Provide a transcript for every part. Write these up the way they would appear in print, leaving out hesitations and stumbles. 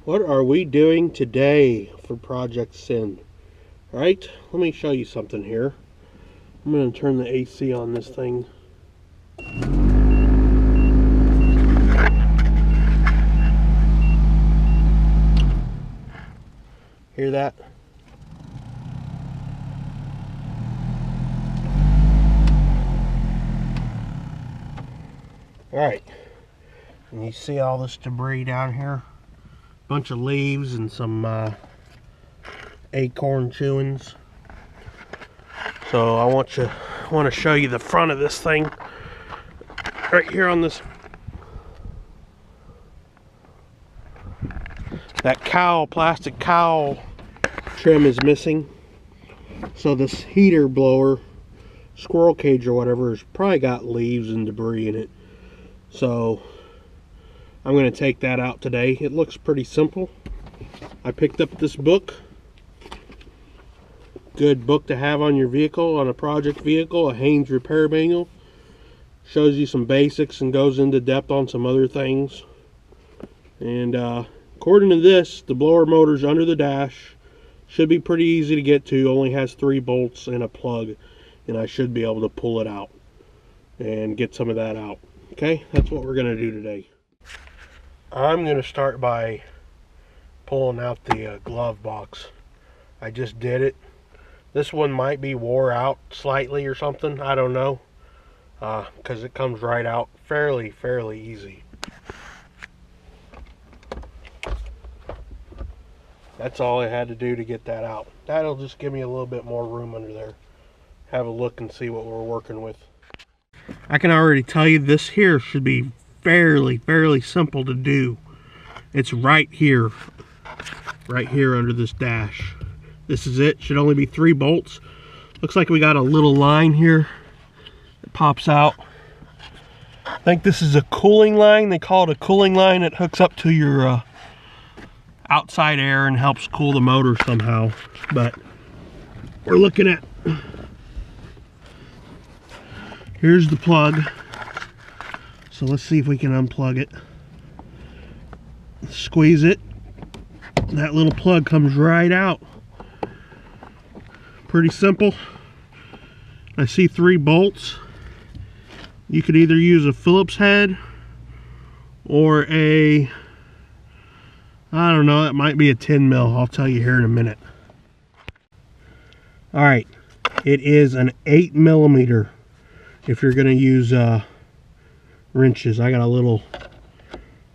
What are we doing today for Project Sin? Right? Let me show you something here. I'm going to turn the AC on this thing. Hear that? Alright. And you see all this debris down here? Bunch of leaves and some acorn chewings. So I want to show you the front of this thing right here on this. That plastic cowl trim is missing. So this heater blower, squirrel cage or whatever, has probably got leaves and debris in it. So I'm going to take that out today. It looks pretty simple. I picked up this book. Good book to have on your vehicle, on a project vehicle, a Haynes repair manual. Shows you some basics and goes into depth on some other things. And according to this, the blower motor's under the dash. Should be pretty easy to get to. Only has 3 bolts and a plug. And I should be able to pull it out and get some of that out. Okay, that's what we're going to do today. I'm going to start by pulling out the glove box. I just did it. This one might be wore out slightly or something. I don't know. Because it comes right out fairly easy. That's all I had to do to get that out. That'll just give me a little bit more room under there. Have a look and see what we're working with. I can already tell you this here should be fairly simple to do. It's right here under this dash. This is it. Should only be 3 bolts. Looks like we got a little line here that pops out. I think this is a cooling line. They call it a cooling line. It hooks up to your outside air and helps cool the motor somehow. But we're looking at, here's the plug. So let's see if we can unplug it. Squeeze it. That little plug comes right out. Pretty simple. I see 3 bolts. You could either use a Phillips head or a, I don't know, that might be a 10 mil. I'll tell you here in a minute. Alright, it is an 8 millimeter if you're going to use wrenches. I got a little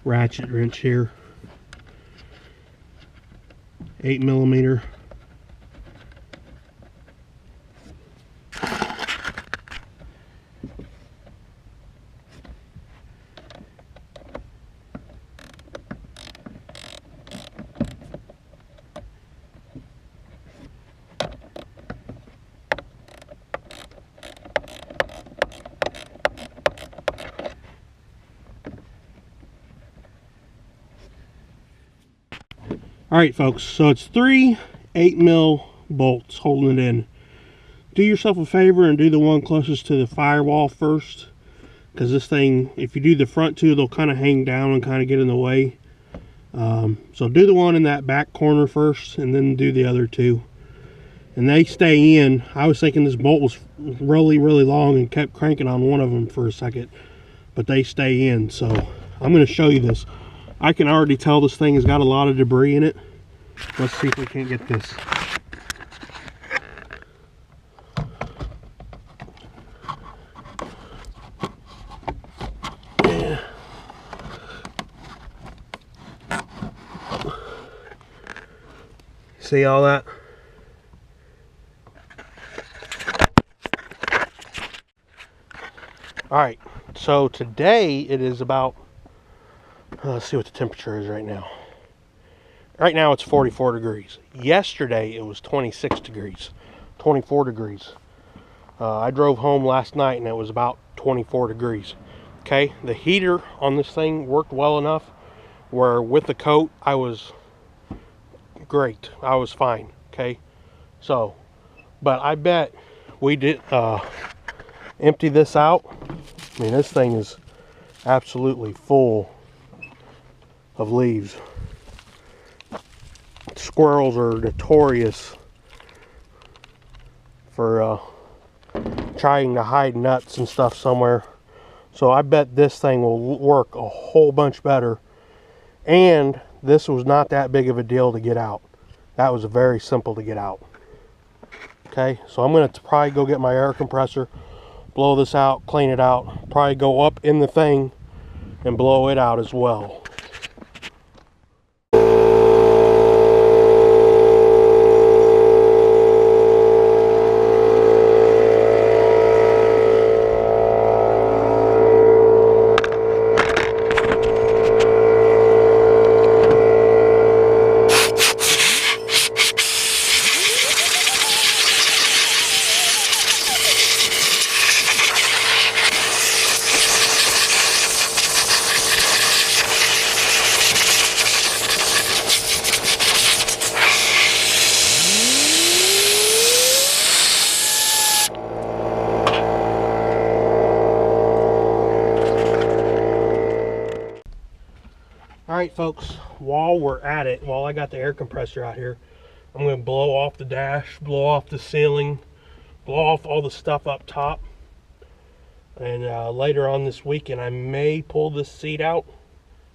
ratchet wrench here. 8 millimeter. Alright folks, so it's 3 8 mil bolts holding it in. Do yourself a favor and do the one closest to the firewall first, because this thing, if you do the front 2, they'll kind of hang down and kind of get in the way. So do the one in that back corner first and then do the other 2. And they stay in. I was thinking this bolt was really long and kept cranking on one of them for a second, but they stay in. So I'm going to show you this. I can already tell this thing has got a lot of debris in it. Let's see if we can't get this. Yeah. See all that? Alright, so today it is about, let's see what the temperature is right now. Right now it's 44 degrees. Yesterday it was 26 degrees, 24 degrees. I drove home last night and it was about 24 degrees. Okay, the heater on this thing worked well enough where with the coat I was great. I was fine. Okay, so, but I bet we did empty this out. I mean, this thing is absolutely full of leaves. squirrels are notorious for trying to hide nuts and stuff somewhere. So I bet this thing will work a whole bunch better. And this was not that big of a deal to get out. That was very simple to get out. Okay, so I'm going to probably go get my air compressor, blow this out, clean it out, probably go up in the thing and blow it out as well. Alright folks, while we're at it, while I got the air compressor out here, I'm going to blow off the dash, blow off the ceiling, blow off all the stuff up top. And later on this weekend I may pull this seat out.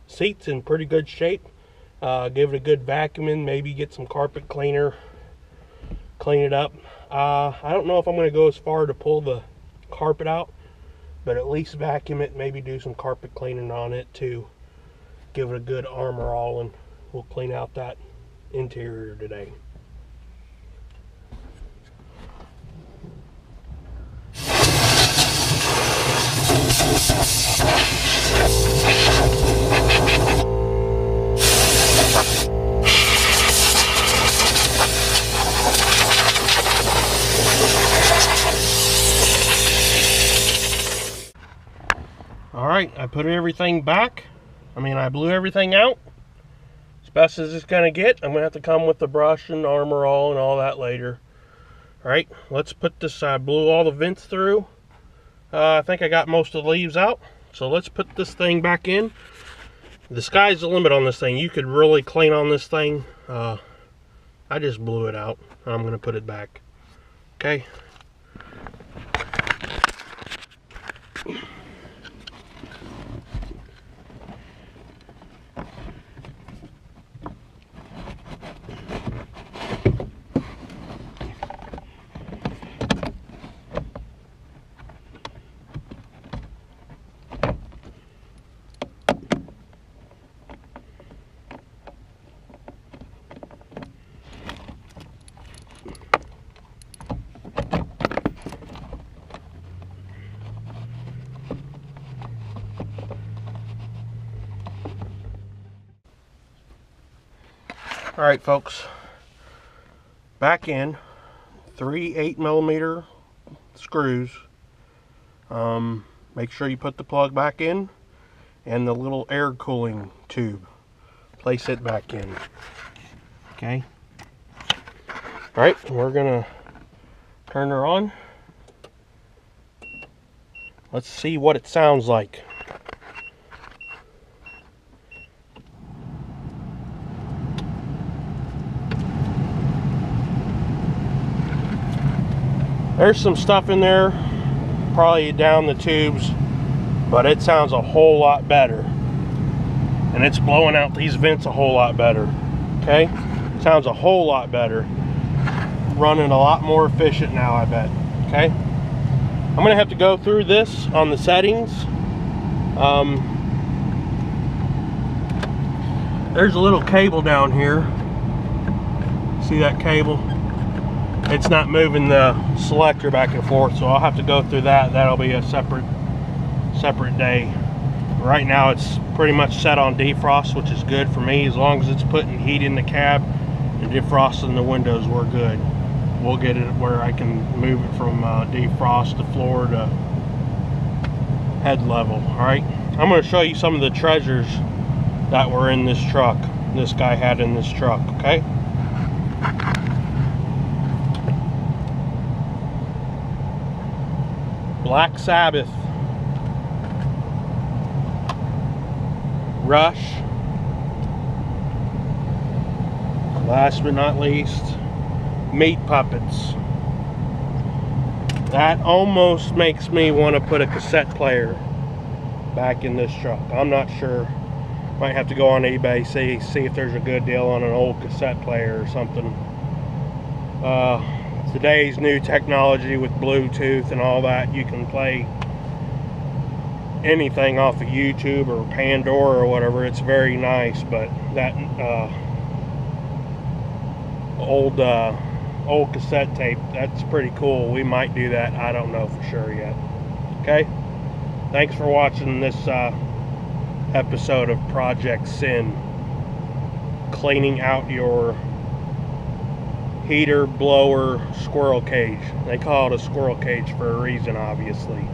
Seat's in pretty good shape. Give it a good vacuuming, maybe get some carpet cleaner, clean it up. I don't know if I'm going to go as far to pull the carpet out, but at least vacuum it, maybe do some carpet cleaning on it too. Give it a good armor all, and we'll clean out that interior today. All right, I put everything back. I blew everything out as best as it's going to get. I'm going to have to come with the brush and armor all and all that later. Alright, let's put this, I blew all the vents through. I think I got most of the leaves out. So let's put this thing back in. The sky's the limit on this thing. You could really clean on this thing. I just blew it out. I'm going to put it back. Okay. Alright folks, back in 3 8mm screws. Make sure you put the plug back in and the little air cooling tube. Place it back in. Okay. Alright, we're gonna turn her on. Let's see what it sounds like. There's some stuff in there, probably down the tubes, but it sounds a whole lot better. And it's blowing out these vents a whole lot better. Okay? Sounds a whole lot better. Running a lot more efficient now, I bet. Okay? I'm going to have to go through this on the settings. There's a little cable down here. See that cable? It's not moving the selector back and forth, so I'll have to go through that. That'll be a separate day. Right now it's pretty much set on defrost, which is good for me. As long as it's putting heat in the cab and defrosting the windows, we're good. We'll get it where I can move it from defrost to floor to head level. Alright, I'm going to show you some of the treasures that were in this truck, this guy had in this truck. Okay. Black Sabbath, Rush, Last but not least, meat puppets. That almost makes me want to put a cassette player back in this truck. I'm not sure. Might have to go on eBay, see if there's a good deal on an old cassette player or something. Today's new technology with Bluetooth and all that, you can play anything off of YouTube or Pandora or whatever. It's very nice, but that old cassette tape, that's pretty cool. We might do that. I don't know for sure yet. Okay, thanks for watching this episode of Project Sin, cleaning out your heater blower squirrel cage. They call it a squirrel cage for a reason, obviously.